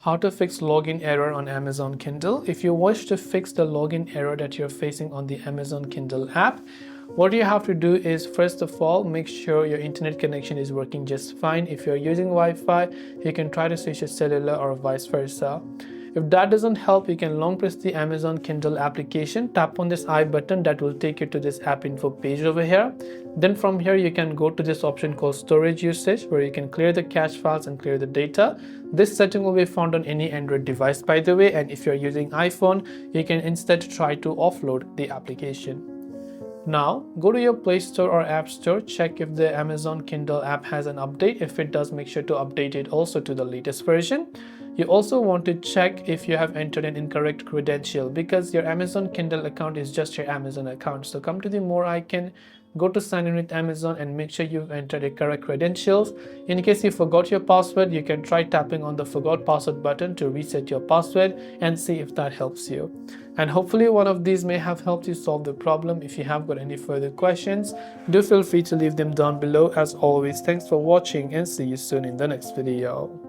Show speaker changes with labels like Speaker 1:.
Speaker 1: how to fix login error on Amazon Kindle. If you wish to fix the login error that you're facing on the Amazon Kindle app, what you have to do is, first of all, make sure your internet connection is working just fine. If you're using Wi-Fi, you can try to switch to cellular or vice versa. If that doesn't help, you can long press the Amazon Kindle application, tap on this I button that will take you to this app info page over here. Then from here you can go to this option called storage usage, where you can clear the cache files and clear the data. This setting will be found on any Android device, by the way, and if you're using iPhone, you can instead try to offload the application. Now, go to your Play Store or App Store, check if the Amazon Kindle app has an update. If it does, make sure to update it also to the latest version. You also want to check if you have entered an incorrect credential, because your Amazon Kindle account is just your Amazon account. So come to the More icon, go to Sign in with Amazon and make sure you've entered the correct credentials. In case you forgot your password, you can try tapping on the Forgot Password button to reset your password and see if that helps you. And hopefully one of these may have helped you solve the problem. If you have got any further questions, do feel free to leave them down below. As always, thanks for watching and see you soon in the next video.